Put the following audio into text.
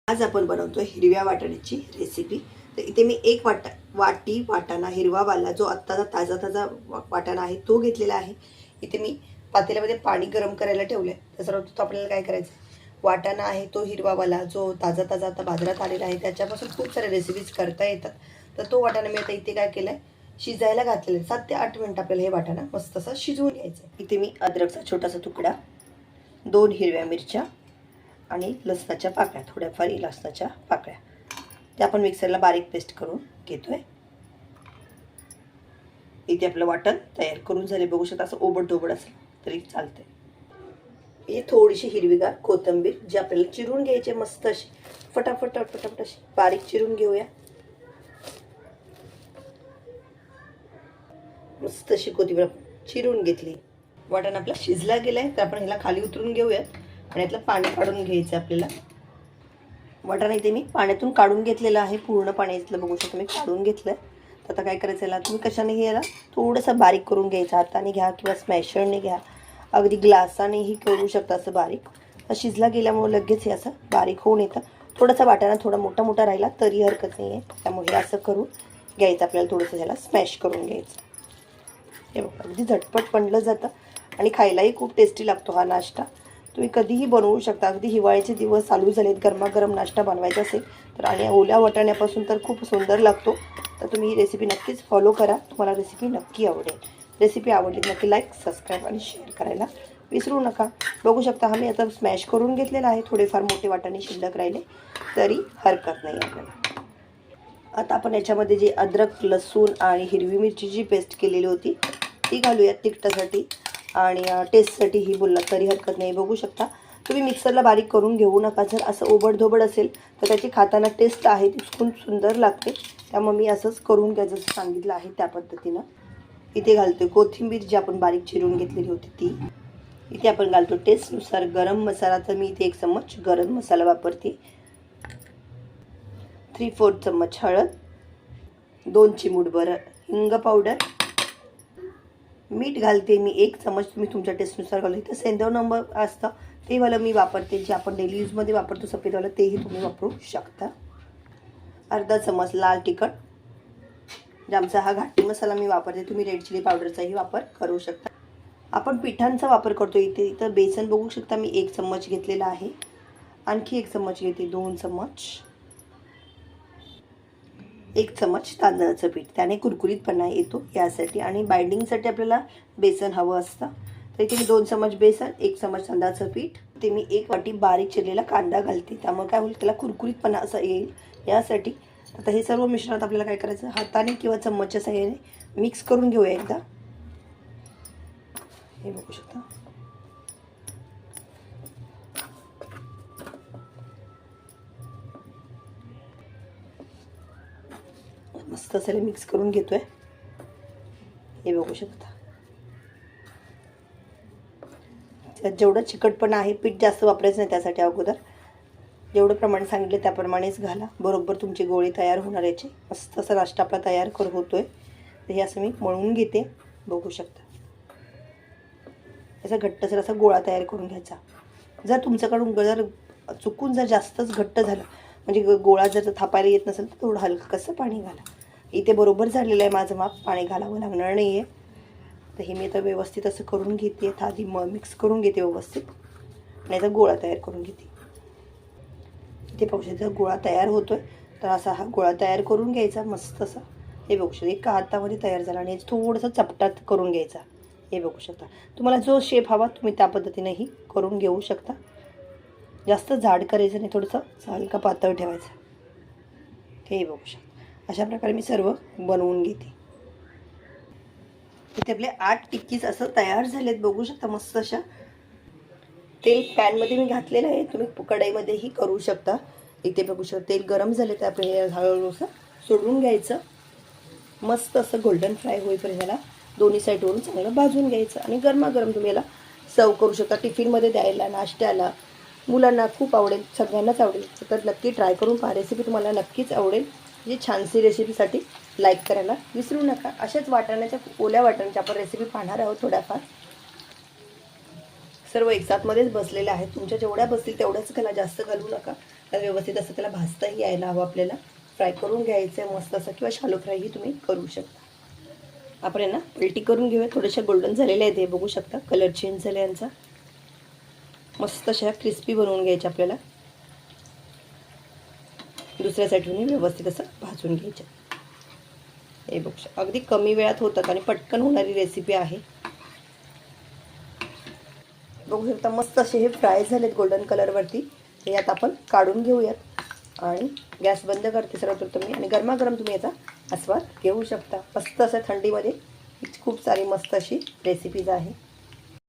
आज आपण बनवतोय हिरव्या वाटाण्याची रेसिपी। तर इथे मी एक वाटी वाटाणा हिरवावाला जो आत्ताचा ताजा वाटाणा आहे तो घेतलेला आहे। इथे मी पातेल्यामध्ये पाणी गरम करायला ठेवलंय। त्याच्यावर आपल्याला काय करायचं, वाटाणा आहे तो हिरवावाला जो ताजा आता बाजारात आलेला आहे, त्याच्यापासून खूप सारे रेसिपीज करता येतात। तर तो वाटाणा मी आता इथे काय केलाय, शिजायला घातलेला 7 ते 8 मिनिट आपल्याला हे वाटाणा मस्त असं शिजवून घ्यायचं। इथे मी अद्रकचा छोटासा तुकडा, 2 हिरव्या मिरच्या आणि लसणाच्या पाकळ्या, थोड्याफार लसणाच्या पाकळ्या त्या आपण मिक्सरला बारीक पेस्ट करून घेतोय। इथे आपलं वाटण तयार करून झाले, बघू शकता असं ओबड-धोबड असेल तरी चालतंय। ही थोडीशी हिरवीगार कोथिंबीर जी आपल्याला चिरून घ्यायची, मस्त अशी फटाफट अशी बारीक चिरून घेऊया। मस्त अशी कोथिंबीर चिरून घेतली। वाटण आपला शिजला गेलाय, तर आपण ह्याला खाली उतरून घेऊयात आणि यातलं पाणी काढून घ्यायचं आपल्याला। वाटाणा इथे मी पाण्यातून काढून घेतलेला आहे, पूर्ण पाण्यातलं बघू शकता मी काढून घेतलंय। तर आता काय करायचं, याला तुम्ही कशाने याला थोडंसं बारीक करून घ्यायचं, हाताने घ्या किंवा स्मॅशरने घ्या, अगदी ग्लासानेही करू शकता असं बारीक। शिजला गेल्यामुळे लगेच हे असं बारीक होऊन येतं। थोडासा वाटाणा थोडा मोठा राहिला तरी हरकत नाही आहे, त्यामुळे हे असं करून घ्यायचं आपल्याला, थोडंसं ह्याला स्मॅश करून घ्यायचं। हे बघा अगदी झटपट बनलं जातं आणि खायलाही खूप टेस्टी लागतो हा नाश्ता। तुम्ही कधीही बनवू शकता, अगदी हिवाळ्याचे दिवस चालू झालेत, गरमागरम नाश्ता बनवायचा असेल तर, आणि ओल्या वाटाण्यापासून तर खूप सुंदर लागतो। तर तुम्ही ही रेसिपी नक्कीच फॉलो करा, तुम्हाला रेसिपी नक्की आवडेल। रेसिपी आवडली नक्की लाईक, सबस्क्राईब आणि शेअर करायला विसरू नका। बघू शकता मी आता स्मॅश करून घेतलेला आहे, थोडेफार मोठे वाटाणे शिल्लक राहिले तरी हरकत नाही आपल्याला। आता आपण याच्यामध्ये जे अद्रक, लसूण आणि हिरवी मिरची जी पेस्ट केलेली होती ती घालूयात तिखटासाठी आणि टेस्टसाठी ही बोलला तरी हरकत नाही। बघू शकता तुम्ही मिक्सरला बारीक करून घेऊ नका, जर असं ओबड-धोबड असेल तर त्याची खाताना टेस्ट आहे ती खूप सुंदर लागते, त्यामुळे मी असंच करून घ्या जसं सांगितलं आहे त्या पद्धतीनं। इथे घालतोय कोथिंबीर जी आपण बारीक चिरून घेतलेली होती ती। इथे आपण घालतो टेस्टनुसार गरम मसाला, तर मी इथे 1 चम्मच गरम मसाला वापरते, 3/4 चम्मच हळद, 2 चिमूटभर हिंग पावडर, मीठ घालते मी 1 चम्मच, तुम्ही तुमच्या टेस्टनुसार घालू। इथं सेंधव नंबर असतं ते वालं मी वापरते, जे आपण डेली यूजमध्ये वापरतो सफेदवालं, तेही तुम्ही वापरू शकता। अर्धा चम्मच लाल तिखट, जे आमचा हा घाटी मसाला मी वापरते, तुम्ही रेड चिली पावडरचाही वापर करू शकता। आपण पिठांचा वापर करतो इथे, इथं बेसन बघू शकता मी 1 चम्मच घेतलेला आहे, आणखी 1 चम्मच घेते, 2 चम्मच, 1 चम्मच तांदळाचं पीठ, त्याने कुरकुरीतपणा येतो यासाठी, आणि बाइंडिंगसाठी आपल्याला बेसन हवं असतं। तर इथे मी 2 चम्मच बेसन, 1 चम्मच तांदळाचं पीठ, ते मी 1 वाटी बारीक चिरलेला कांदा घालते, त्यामुळे काय होईल त्याला कुरकुरीतपणा असं येईल यासाठी। आता हे सर्व मिश्रणात आपल्याला काय करायचं, हाताने किंवा चम्मचच्या साहाय्याने मिक्स करून घेऊया एकदा। हे बघू शकता मस्त असं मिक्स करून घेतोय, हे बघू शकता। जेवढं चिकटपणा आहे, पीठ जास्त वापरायचं नाही त्यासाठी, अगोदर जेवढं प्रमाण सांगितलं त्याप्रमाणेच घाला, बरोबर तुमची गोळी तयार होणार याची। मस्त असा नाश्ता आपला तयार होतोय। तर हे असं मी मळून घेते, बघू शकता याचा घट्टसर असा गोळा तयार करून घ्यायचा। जर तुमच्याकडून जर चुकून जर जास्तच घट्ट झालं, म्हणजे गोळा जर थापायला येत नसेल तर थोडं हलकं कसं पाणी घाला। इथे बरोबर झालेलं आहे माझं माप, पाणी घालावं लागणार नाही आहे। तर हे मी आता व्यवस्थित असं करून घेते, आधी मिक्स करून घेते व्यवस्थित, आणि याचा गोळा तयार करून घेते। इथे पाहू शकता गोळा तयार होतोय, तर असा हा गोळा तयार करून घ्यायचा मस्त असा। हे बघू शकता एका हातामध्ये तयार झाला, आणि थोडंसं चपटात करून घ्यायचा। हे बघू शकता तुम्हाला जो शेप हवा तुम्ही त्या पद्धतीनेही करून घेऊ शकता, जास्त जाड करायचं नाही, थोडंसं हलका पातळ ठेवायचं। हे बघू शकता अशा प्रकारे मी सर्व बनवून घेते। इथे आपले 8 टिक्कीज असं तयार झालेत, बघू शकता मस्त अशा। तेल पॅनमध्ये मी घातलेलं आहे, तुम्ही कढईमध्येही करू शकता। इथे बघू शकता तेल गरम झाले तर आपण हे हळूहळू असं सोडून घ्यायचं, मस्त असं गोल्डन फ्राय होईपर्यंत याला दोन्ही साईडवरून चांगलं भाजून घ्यायचं, आणि गरमागरम तुम्ही याला सर्व करू शकता, टिफिनमध्ये द्यायला, नाश्त्याला, मुलांना खूप आवडेल, सगळ्यांनाच आवडेल। तर नक्की ट्राय करून पहा, रेसिपी तुम्हाला नक्कीच आवडेल। जी छानशी रेसिपीसाठी लाईक करायला विसरू नका। अशाच वाटाण्याच्या ओल्या वाटाण्याच्या आपण रेसिपी पाहणार आहोत थोड्याफार, सर्व एकसाथमध्येच बसलेले आहेत, तुमच्या जेवढ्या बसतील तेवढ्याच घाला, जास्त घालू नका, तर व्यवस्थित असं त्याला भाजताही यायला हवं आपल्याला. फ्राय करून घ्यायचं आहे मस्त असं, किंवा शालो फ्रायही तुम्ही करू शकता. आपण यांना पलटी करून घेऊया. थोडेसे गोल्डन झालेले आहेत हे, बघू शकता कलर चेंज झाला यांचा. मस्त अशा क्रिस्पी बनवून घ्यायच्या आपल्याला. दुसऱ्या साईडूनही व्यवस्थित असं भाजून घ्यायचं. हे बघू शकता अगदी कमी वेळात होतात आणि पटकन होणारी रेसिपी आहे. बघू शकता मस्त असे हे फ्राय झालेत गोल्डन कलरवरती. हे यात आपण काढून घेऊयात आणि गॅस बंद करते सर्वप्रथम मी. आणि गरमागरम तुम्ही याचा आस्वाद घेऊ शकता. मस्त असं थंडीमध्ये खूप सारी मस्त अशी रेसिपीज आहे.